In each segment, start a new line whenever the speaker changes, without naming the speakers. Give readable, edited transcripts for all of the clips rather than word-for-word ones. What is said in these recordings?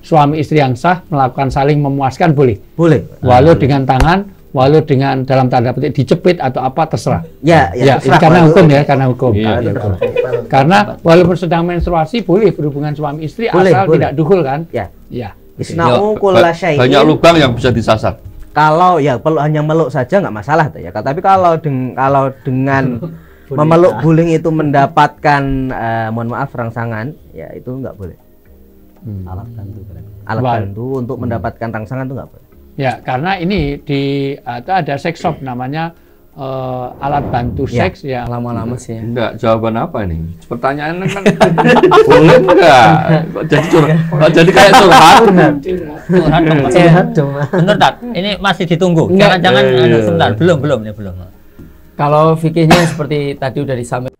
suami istri yang sah melakukan saling memuaskan boleh.
Boleh.
Walau dengan tangan, walau dengan dalam tanda petik dicepit atau apa terserah.
Ya,
Ini karena hukum ya, karena hukum.
Iya.
Karena walaupun sedang menstruasi boleh berhubungan suami istri asal tidak duhul kan?
Ya.
Ya.
Isna'u kulla syai'in.
Banyak lubang yang bisa disasar.
Kalau ya perlu hanya meluk saja nggak masalah tuh ya. Tapi kalau dengan memeluk guling itu mendapatkan mohon maaf rangsangan, ya itu nggak boleh. Alat bantu untuk mendapatkan rangsangan itu nggak boleh.
Ya, karena ini itu ada sex shop namanya alat bantu seks ya.
Lama-lama sih ya.
Enggak, jawaban apa ini? Pertanyaan kan boleh enggak? Kok jadi kayak curhat?
Sehat cuma. Bentar, ini masih ditunggu. Jangan-jangan sebentar, belum. Kalau fikihnya seperti tadi udah disampaikan.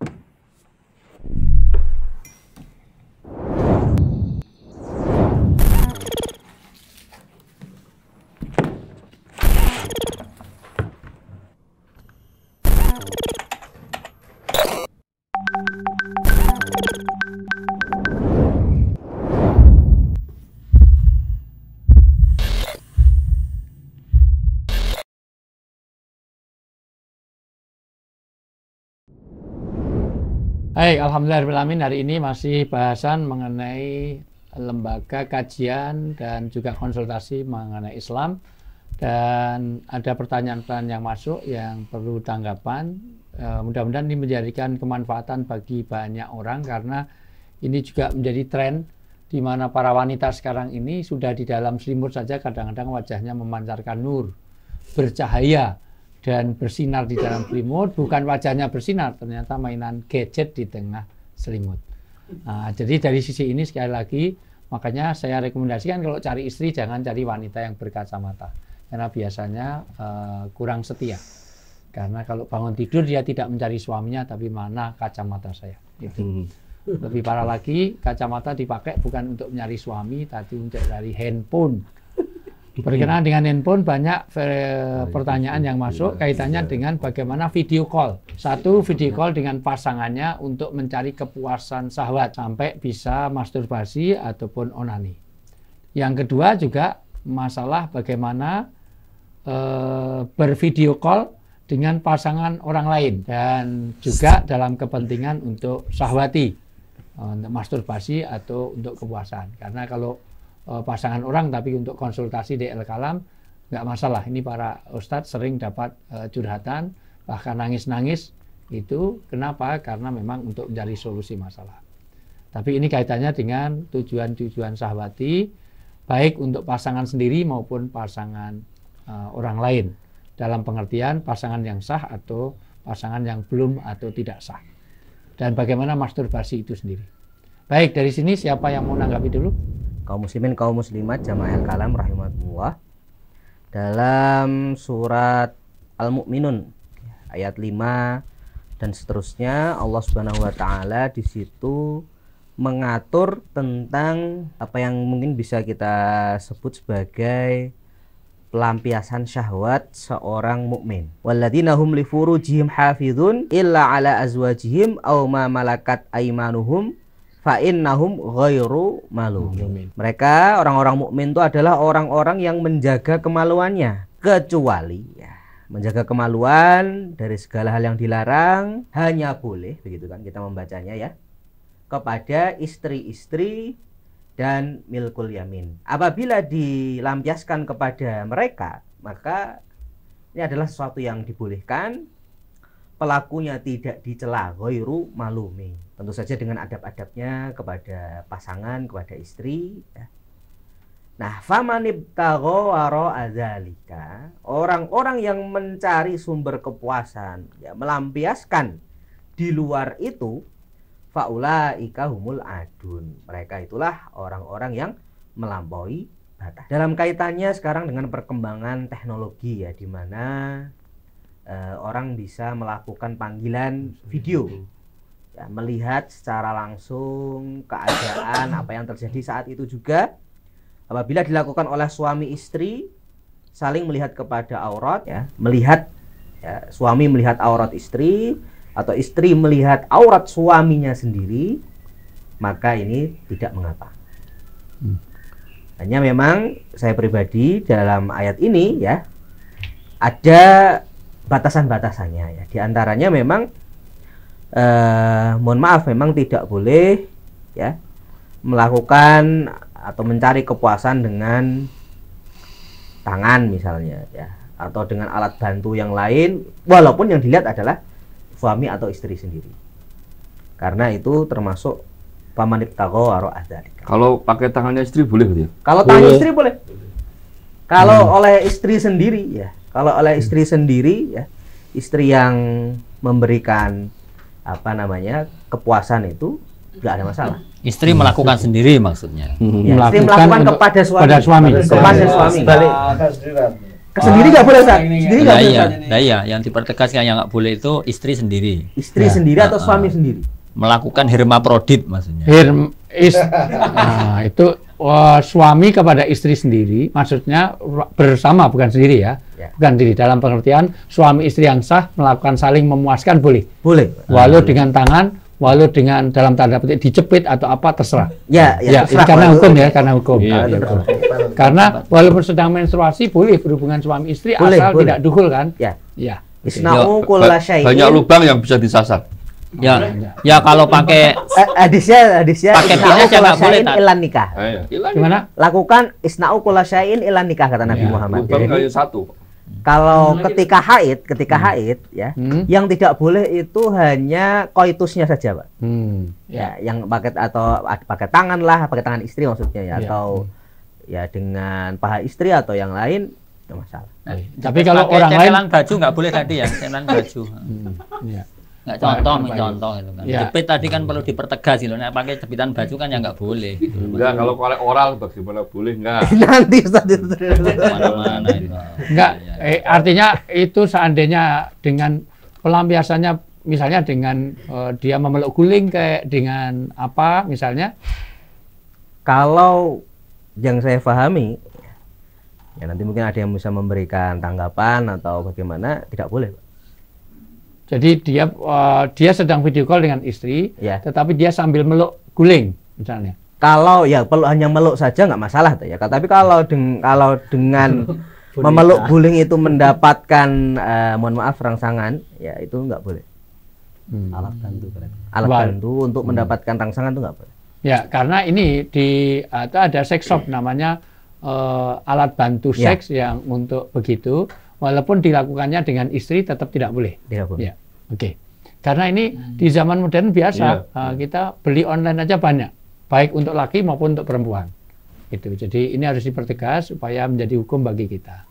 Hai, alhamdulillahirrahmanirrahim. Hari ini masih bahasan mengenai lembaga kajian dan juga konsultasi mengenai Islam. Dan ada pertanyaan-pertanyaan yang masuk yang perlu tanggapan. Mudah-mudahan ini menjadikan kemanfaatan bagi banyak orang karena ini juga menjadi tren di mana para wanita sekarang ini sudah di dalam selimut saja kadang-kadang wajahnya memancarkan nur, bercahaya dan bersinar di dalam selimut, bukan wajahnya bersinar, ternyata mainan gadget di tengah selimut. Nah, jadi dari sisi ini sekali lagi, makanya saya rekomendasikan kalau cari istri jangan cari wanita yang berkacamata, karena biasanya kurang setia. Karena kalau bangun tidur dia tidak mencari suaminya, tapi mana kacamata saya. Gitu. Lebih parah lagi, kacamata dipakai bukan untuk mencari suami, tapi untuk dari handphone. Berkenaan dengan handphone banyak pertanyaan yang masuk kaitannya dengan bagaimana video call. Satu, video call dengan pasangannya untuk mencari kepuasan syahwat sampai bisa masturbasi ataupun onani. Yang kedua juga masalah bagaimana bervideo call dengan pasangan orang lain dan juga dalam kepentingan untuk syahwati, untuk masturbasi atau untuk kepuasan. Karena kalau pasangan orang tapi untuk konsultasi di Al-Kalam nggak masalah. Ini para ustadz sering dapat curhatan bahkan nangis-nangis itu kenapa? Karena memang untuk mencari solusi masalah. Tapi ini kaitannya dengan tujuan-tujuan syahwati baik untuk pasangan sendiri maupun pasangan orang lain dalam pengertian pasangan yang sah atau pasangan yang belum atau tidak sah. Dan bagaimana masturbasi itu sendiri. Baik, dari sini siapa yang mau menanggapi dulu?
Kaum muslimin, kaum muslimat, jamaah Al-Kalam rahimahullah. Dalam surat Al-Mu'minun ayat 5 dan seterusnya, Allah Subhanahu wa taala di situ mengatur tentang apa yang mungkin bisa kita sebut sebagai pelampiasan syahwat seorang mukmin. Walladzina hum li furujihim hafizun illa ala azwajihim aw ma malakat aymanuhum fa innahum ghairu malumin. Mereka orang-orang mukmin itu adalah orang-orang yang menjaga kemaluannya, kecuali ya, menjaga kemaluan dari segala hal yang dilarang hanya boleh, begitu kan kita membacanya ya, kepada istri-istri dan milkul yamin. Apabila dilampiaskan kepada mereka, maka ini adalah sesuatu yang dibolehkan, pelakunya tidak dicela, ghairu malumi. Tentu saja dengan adab-adabnya kepada pasangan, kepada istri ya. Nah, famanibtagha wara'a dzalika, orang-orang yang mencari sumber kepuasan ya, melampiaskan di luar itu, faulaika humul adun. Mereka itulah orang-orang yang melampaui batas. Dalam kaitannya sekarang dengan perkembangan teknologi ya, di mana orang bisa melakukan panggilan video ya, melihat secara langsung keadaan apa yang terjadi saat itu juga. Apabila dilakukan oleh suami istri saling melihat kepada aurat ya, melihat ya, suami melihat aurat istri atau istri melihat aurat suaminya sendiri, maka ini tidak mengapa. Hanya memang saya pribadi dalam ayat ini ya ada batasan-batasannya ya. Di antaranya memang mohon maaf memang tidak boleh ya melakukan atau mencari kepuasan dengan tangan misalnya ya, atau dengan alat bantu yang lain walaupun yang dilihat adalah suami atau istri sendiri. Karena itu termasuk pamanit tago waro adzalika.
Kalau pakai tangannya istri boleh gitu ya?
Kalau tangan istri boleh. Kalau oleh istri sendiri ya, kalau oleh istri sendiri ya, istri yang memberikan apa namanya kepuasan itu nggak ada masalah.
Istri melakukan sendiri maksudnya.
Ya, istri melakukan kepada suami.
Kepada suami.
Kepada suami.
Balik.
Sendiri nggak boleh, Ustaz. Sendiri nggak boleh. Ustaz.
Iya, yang dipertegaskan yang nggak boleh itu istri sendiri.
Istri sendiri atau suami sendiri.
Melakukan hermaprodit maksudnya.
Nah, itu suami kepada istri sendiri, maksudnya bersama bukan sendiri ya. Bukan sendiri dalam pengertian suami istri yang sah melakukan saling memuaskan boleh.
Boleh.
Walau dengan tangan, walau dengan dalam tanda petik dijepit atau apa terserah.
Ya,
Ini karena hukum ya, karena hukum.
Iya,
Karena walaupun sedang menstruasi boleh berhubungan suami istri asal tidak duhul kan?
Ya.
Ya.
Isna'u kulla syai'in.
Banyak lubang yang bisa disasar.
Ya kalau pakai
hadisnya
pakai penis ya nggak boleh, Tat.
ilan nikah.
Gimana?
Lakukan isna'u kulla syai'in ilan nikah kata Nabi Muhammad.
Lubang
Jadi,
kayu satu.
kalau ketika haid ya, yang tidak boleh itu hanya koitusnya saja, Pak. Ya, yang pakai atau pakai tangan lah, pakai tangan istri maksudnya ya, atau ya dengan paha istri atau yang lain tidak masalah.
Tapi kalau orang lain
cetelan baju nggak boleh tadi ya, cetelan baju. Nggak contoh itu kan. Jepit tadi kan perlu dipertegas gitu. Nah, pakai jepitan baju kan ya nggak boleh gitu.
Enggak, kalau korek oral bagaimana boleh enggak?
Nanti Ustaz itu.
Mana-mana itu.
enggak, artinya itu seandainya dengan pelampiasannya misalnya dengan dia memeluk guling kayak dengan apa misalnya.
Kalau yang saya pahami ya nanti mungkin ada yang bisa memberikan tanggapan atau bagaimana, tidak boleh, Pak.
Jadi dia sedang video call dengan istri, tetapi dia sambil meluk guling misalnya.
Kalau ya perlu hanya meluk saja nggak masalah tuh ya. Tapi kalau dengan memeluk guling itu mendapatkan mohon maaf rangsangan, ya itu nggak boleh. Alat bantu berarti. Alat bantu untuk mendapatkan rangsangan itu nggak boleh.
Ya karena ini ada sex shop namanya alat bantu seks yang untuk begitu. Walaupun dilakukannya dengan istri tetap tidak boleh.
Tidak boleh.
Ya, oke. Karena ini di zaman modern biasa kita beli online aja banyak, baik untuk laki maupun untuk perempuan. Itu. Jadi ini harus dipertegas supaya menjadi hukum bagi kita.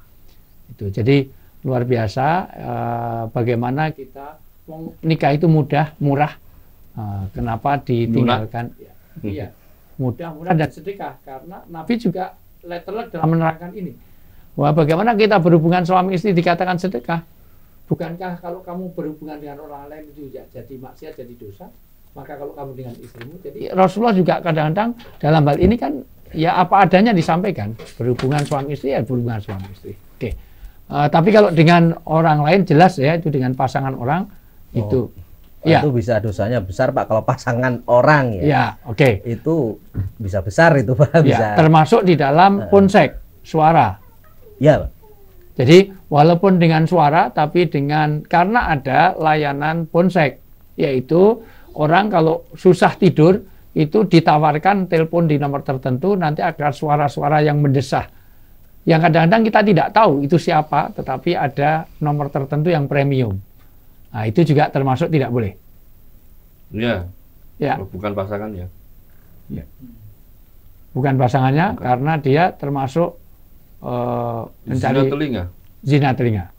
Itu. Jadi luar biasa bagaimana kita nikah itu mudah, murah. Kenapa ditinggalkan? Iya, mudah, murah dan sedekah. Karena Nabi juga letterlek dalam menerangkan ini. Wah, bagaimana kita berhubungan suami istri dikatakan sedekah? Bukankah kalau kamu berhubungan dengan orang lain itu jadi maksiat, jadi dosa? Maka kalau kamu dengan istrimu, jadi Rasulullah juga kadang-kadang dalam hal ini kan ya apa adanya disampaikan. Berhubungan suami istri ya berhubungan suami istri. Oke. Tapi kalau dengan orang lain jelas ya itu dengan pasangan orang itu. Ya.
Itu bisa dosanya besar, Pak, kalau pasangan orang ya.
Ya, oke.
Itu bisa besar itu, Pak. Bisa.
Ya, termasuk di dalam ponsek suara.
Ya, Pak.
Jadi walaupun dengan suara tapi karena ada layanan ponsek, yaitu orang kalau susah tidur itu ditawarkan telepon di nomor tertentu nanti agar suara-suara yang mendesah. Yang kadang-kadang kita tidak tahu itu siapa, tetapi ada nomor tertentu yang premium. Nah, itu juga termasuk tidak boleh.
Iya.
Ya.
Bukan pasangannya.
Ya. Bukan pasangannya karena dia termasuk mencari zina telinga.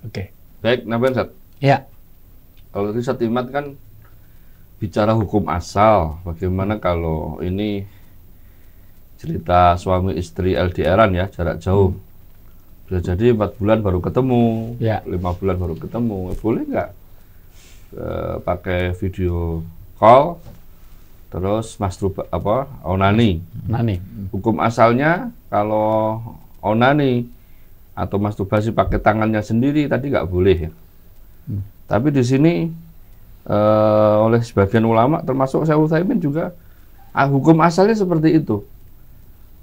Oke.
Baik, Nabi Ustaz.
Ya.
Kalau tadi Ustaz Imad kan bicara hukum asal, bagaimana kalau ini cerita suami istri LDR-an ya, jarak jauh. Bisa jadi 4 bulan baru ketemu, 5 bulan baru ketemu. Boleh nggak pakai video call terus onani. Hukum asalnya kalau onani atau masturbasi pakai tangannya sendiri tadi nggak boleh ya. Tapi di sini oleh sebagian ulama termasuk Syekh Utsaimin juga hukum asalnya seperti itu.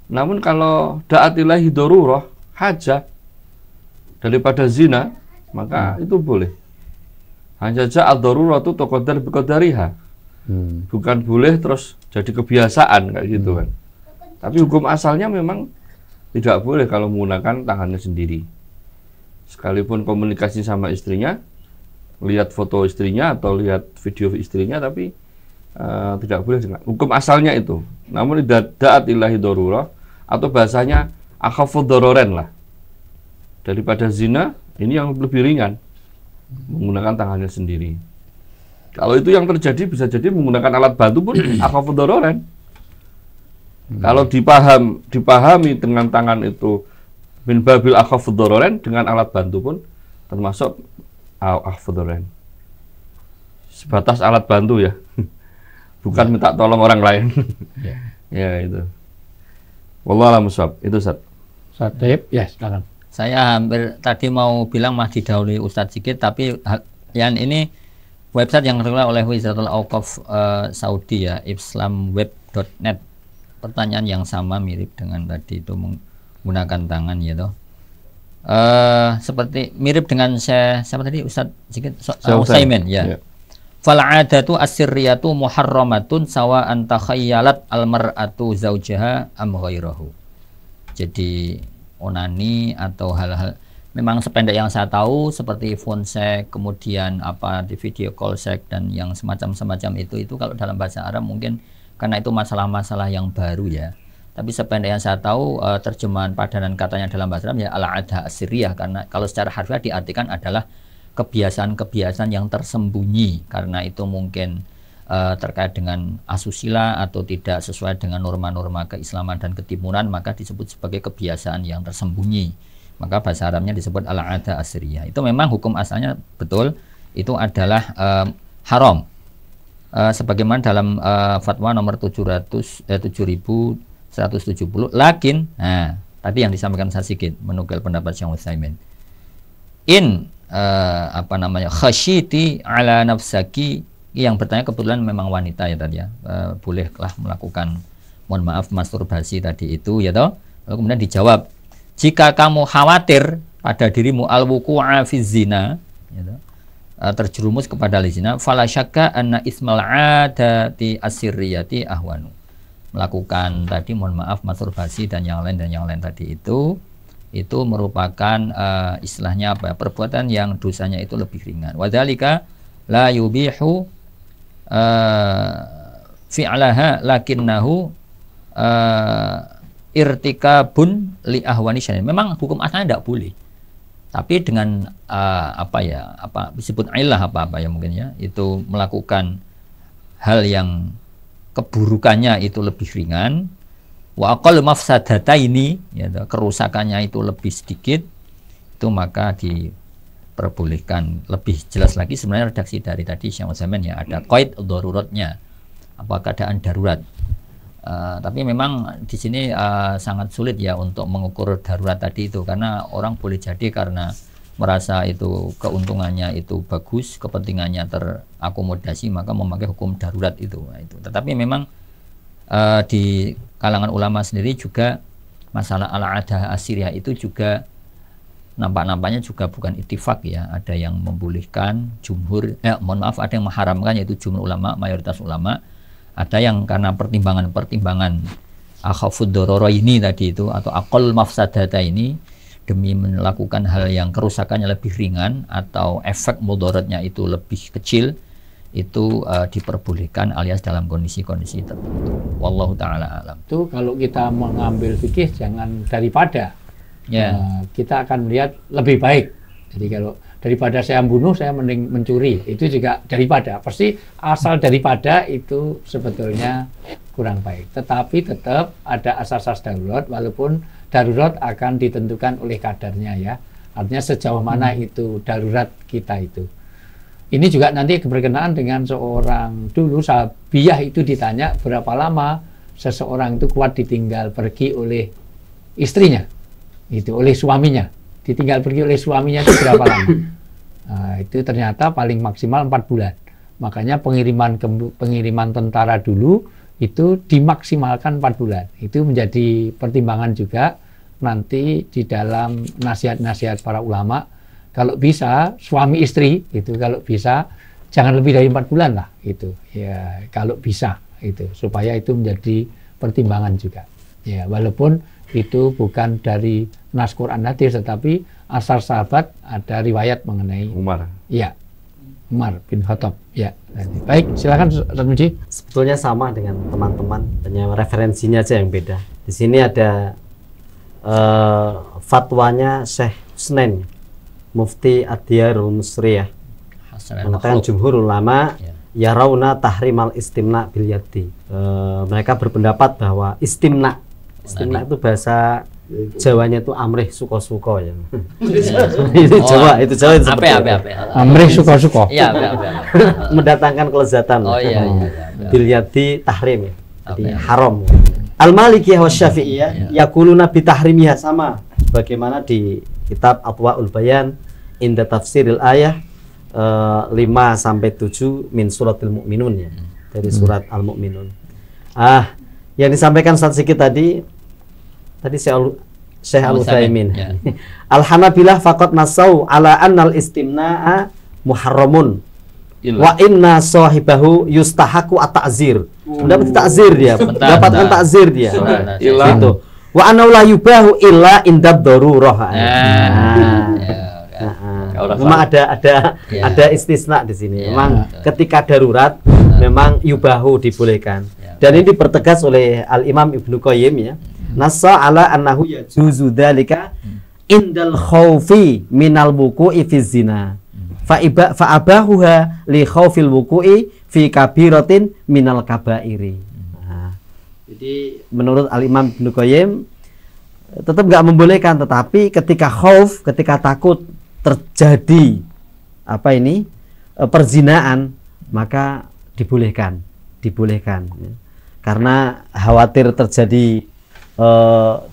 Namun kalau da'atilahi darurah, hajah daripada zina, maka itu boleh. Hanya saja ad-daruratu tuqaddar biqadariha. Bukan boleh terus jadi kebiasaan kayak gitu kan. Tapi hukum asalnya memang tidak boleh kalau menggunakan tangannya sendiri. Sekalipun komunikasi sama istrinya, lihat foto istrinya atau lihat video istrinya, tapi tidak boleh dengan hukum asalnya itu. Namun da'at ilahi darurah, atau bahasanya akhafud dororen lah, daripada zina, ini yang lebih ringan, menggunakan tangannya sendiri. Kalau itu yang terjadi, bisa jadi menggunakan alat bantu pun akhafud dororen. Kalau dipahami dengan tangan itu min babil akhafud dororen, dengan alat bantu pun termasuk akhafud dororen. Sebatas alat bantu ya, bukan minta tolong orang lain. Ya itu. Wallahualam bishawab. Itu Ustaz.
Satip, ya silakan.
Saya hampir tadi mau bilang masih didahului Ustadz sedikit, tapi yang ini website yang dikelola oleh Wizaratul Auqaf Saudi ya, islamweb.net. Pertanyaan yang sama mirip dengan tadi itu, menggunakan tangan gitu. Seperti mirip dengan siapa tadi Ustadz sedikit Utsaimin ya. Fal 'adatu as-sirriyatu muharramatun sawa'an takhayyalat al-mar'atu zaujaha am ghairahu. Jadi onani atau hal-hal memang sependek yang saya tahu seperti phone sex, kemudian apa di video call sex dan yang semacam itu kalau dalam bahasa Arab mungkin karena itu masalah-masalah yang baru ya. Tapi sependek yang saya tahu terjemahan padanan katanya dalam bahasa Arab ya al-'adah as-sirriyah, karena kalau secara harfiah diartikan adalah kebiasaan-kebiasaan yang tersembunyi, karena itu mungkin terkait dengan asusila atau tidak sesuai dengan norma-norma keislaman dan ketimuran, maka disebut sebagai kebiasaan yang tersembunyi. Maka bahasa Arabnya disebut al-'adah as-sirriyah. Itu memang hukum asalnya betul itu adalah haram. Sebagaimana dalam fatwa nomor 7170, lakin tadi yang disampaikan saya sedikit menukil pendapat Syekh Utsaimin. Khasyiti ala nafsaki, yang bertanya kebetulan memang wanita ya tadi ya, bolehlah melakukan mohon maaf masturbasi tadi itu ya toh. Lalu kemudian dijawab, jika kamu khawatir pada dirimu al-wuqu'a fi zina ya toh, terjerumus kepada zina, fala syakka anna ismal 'adati as-sirriyati ahwanu. Melakukan tadi mohon maaf masturbasi dan yang lain tadi itu merupakan istilahnya apa, perbuatan yang dosanya itu lebih ringan. Wadzalika la yubihu fi'laha lakinnahu irtikabun li ahwani syai'in. Memang hukum asalnya tidak boleh. Tapi dengan disebut ilah apa ya mungkin ya, itu melakukan hal yang keburukannya itu lebih ringan. Wa aqall mafsadataini, ya, kerusakannya itu lebih sedikit, itu maka diperbolehkan. Lebih jelas lagi sebenarnya redaksi dari tadi Syekh Utsaimin ya, ada qaid daruratnya, apa keadaan darurat. Tapi memang di sini sangat sulit ya untuk mengukur darurat tadi itu, karena orang boleh jadi karena merasa itu keuntungannya itu bagus, kepentingannya terakomodasi, maka memakai hukum darurat itu. Nah, itu. Tetapi memang di kalangan ulama sendiri juga masalah al-'adah as-sirriyah itu juga nampaknya juga bukan ittifaq ya. Ada yang membolehkan jumhur, ada yang mengharamkan, yaitu jumhur ulama, mayoritas ulama. Ada yang karena pertimbangan akhafud dororo ini tadi itu, atau aqall mafsadata ini, demi melakukan hal yang kerusakannya lebih ringan atau efek mudaratnya itu lebih kecil, itu diperbolehkan alias dalam kondisi-kondisi tertentu. Wallahu ta'ala alam.
Itu kalau kita mengambil fikih jangan daripada kita akan melihat lebih baik. Jadi kalau daripada saya membunuh, saya mending mencuri, itu juga daripada. Pasti asal daripada itu sebetulnya kurang baik. Tetapi tetap ada asas-asas darurat, walaupun darurat akan ditentukan oleh kadarnya ya. Artinya sejauh mana itu darurat kita itu. Ini juga nanti berkenaan dengan seorang dulu Sabiyah itu ditanya berapa lama seseorang itu kuat ditinggal pergi oleh istrinya, itu oleh suaminya, ditinggal pergi oleh suaminya itu berapa lama? Nah, itu ternyata paling maksimal 4 bulan. Makanya pengiriman tentara dulu itu dimaksimalkan 4 bulan. Itu menjadi pertimbangan juga nanti di dalam nasihat-nasihat para ulama. Kalau bisa suami istri itu kalau bisa jangan lebih dari 4 bulan lah itu ya, kalau bisa itu, supaya itu menjadi pertimbangan juga ya, walaupun itu bukan dari nas Quran hadis, tetapi asar sahabat ada riwayat mengenai
Umar.
Ya, Umar bin Khattab ya. Baik, silakan Ustaz Muji.
Sebetulnya sama dengan teman-teman, hanya referensinya aja yang beda. Di sini ada fatwanya Syekh Husnain Mufti Ad-Diyarul Musriyah, mengatakan jumhur ulama yarawna tahrimal istimna bil yadi. Mereka berpendapat bahwa istimna itu bahasa Jawanya itu amrih suko-suko ya. Itu Jawa, itu seperti
apa.
Amrih suko-suko.
Iya,
mendatangkan kelezatan.
Oh iya.
Bil yadi tahrim ya. Jadi haram. Al-Malikiyah wa Syafi'iyah yaquluna bi tahrimiha, sama bagaimana di kitab Adwaul Bayan inda tafsiril ayah 5 sampai 7 min suratil Mu'minun ya, dari surat Al-Mu'minun. Yang disampaikan Ustaz Sikit tadi Syekh Al-Utsaimin. Al-Hanabilah faqat nasau ala annal istimna'a muharramun wa inna sahibahu yustahaku at-ta'zir. Mendapat ta'zir dia, mendapatkan ta'zir dia. Itu. Wa anna la yubahu illa indad darurah. Memang ada istisna di sini. Memang ketika darurat memang yubahu dibolehkan. Dan ini dipertegas oleh Al-Imam Ibnu Qayyim ya. Nassa ala annahu yajuzu dzalika indal khaufi minal wuqu'i fi zina. Fa abahuha li khaufil wuqu'i fi kabiratin minal kabairi. Jadi menurut Al-Imam Ibnu Qayyim tetap nggak membolehkan, tetapi ketika khauf, ketika takut terjadi perzinaan, maka dibolehkan karena khawatir terjadi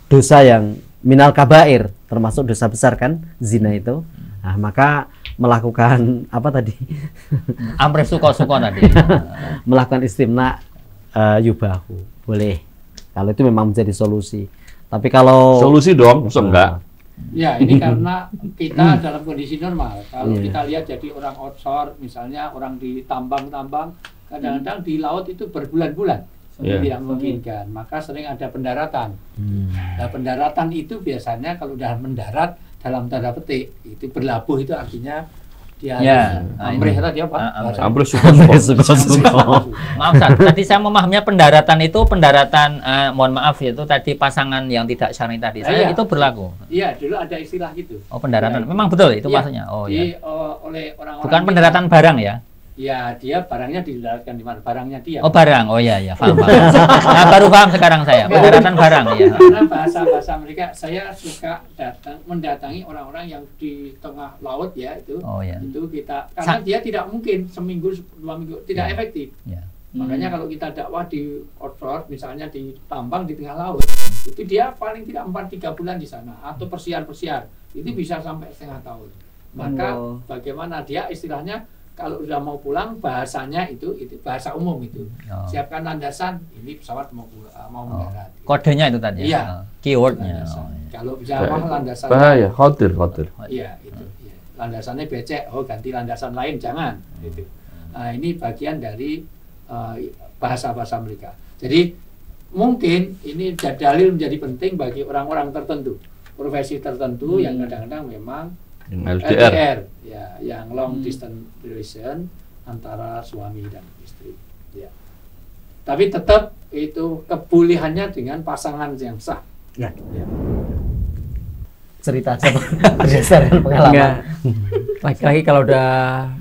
dosa yang minal kabair, termasuk dosa besar kan, zina itu. Maka melakukan
amrih suko-suko tadi.
Melakukan istimna yubahu, boleh kalau itu memang menjadi solusi. Tapi kalau
solusi dong, maksud enggak?
Ya, ini karena kita dalam kondisi normal. Kalau kita lihat jadi orang offshore, misalnya orang di tambang-tambang, kadang-kadang di laut itu berbulan-bulan. Tidak memungkinkan, maka sering ada pendaratan. Nah, pendaratan itu biasanya kalau udah mendarat dalam tanda petik itu berlabuh, itu artinya dia amrih tadi apa?
Amrih suko-suko.
Maaf, tadi saya memahaminya pendaratan itu mohon maaf itu tadi pasangan yang tidak syar'i tadi. Saya itu berlaku.
Iya, dulu ada istilah gitu.
Oh, pendaratan. Memang betul itu maksudnya. Oh iya.
Oleh orang-orang
bukan pendaratan barang ya.
Ya, dia barangnya didaratkan di mana? Barangnya dia.
Oh, barang. Oh iya, paham. Nah, baru paham sekarang saya. Pendaratan barang ya.
Karena bahasa mereka, saya suka mendatangi orang-orang yang di tengah laut ya itu. Oh iya. Itu kita karena dia tidak mungkin seminggu 2 minggu tidak efektif. Ya. Makanya kalau kita dakwah di offshore, misalnya di tambang di tengah laut, itu dia paling tidak 3 bulan di sana, atau persiar itu bisa sampai setengah tahun. Maka bagaimana dia istilahnya kalau sudah mau pulang, bahasanya itu bahasa umum itu. Siapkan landasan, ini pesawat mau mendarat.
Kodenya itu tadi.
Iya.
Keywordnya.
Kalau bisa landasan.
Bahaya, khawatir.
Iya, itu. Ya. Landasannya becek, ganti landasan lain, jangan. Gitu. Nah, ini bagian dari bahasa-bahasa mereka. Jadi mungkin ini dalil menjadi penting bagi orang-orang tertentu, profesi tertentu yang kadang-kadang memang LDR, ya, yang long distance relation antara suami dan istri. Ya. Tapi tetap itu kebolehannya dengan pasangan yang sah.
Ya. Cerita aja berdasarkan pengalaman.
Laki-laki kalau udah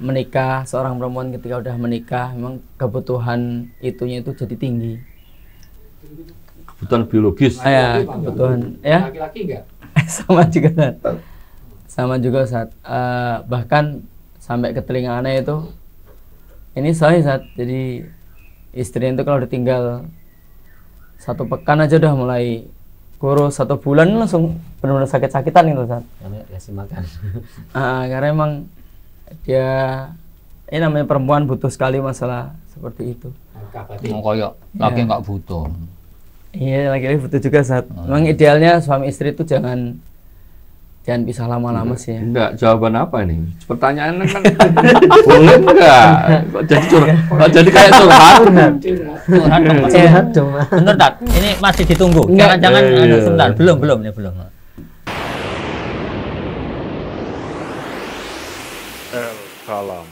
menikah, seorang perempuan ketika udah menikah, memang kebutuhan itunya itu jadi tinggi.
Kebutuhan biologis.
Ya, kebutuhan. Ya.
Laki-laki enggak?
Sama juga Ustaz, bahkan sampai ke telinga aneh itu ini saya Ustaz, jadi istri itu kalau ditinggal 1 pekan aja udah mulai kurus, 1 bulan langsung benar-benar sakit-sakitan itu Ustaz.
Kasih makan.
Karena emang dia ini namanya perempuan butuh sekali masalah seperti itu.
Mau koyok laki nggak butuh.
Iya, laki-laki butuh juga saat. Memang idealnya suami istri itu jangan pisah lama-lama sih ya.
Enggak, jawaban apa ini? Pertanyaan kan boleh enggak? Kok jadi kok jadi kayak curhat?
Curhat dong.
Bentar, Tat. Ini masih ditunggu. Jangan-jangan sebentar, belum ini belum.
El Kalam.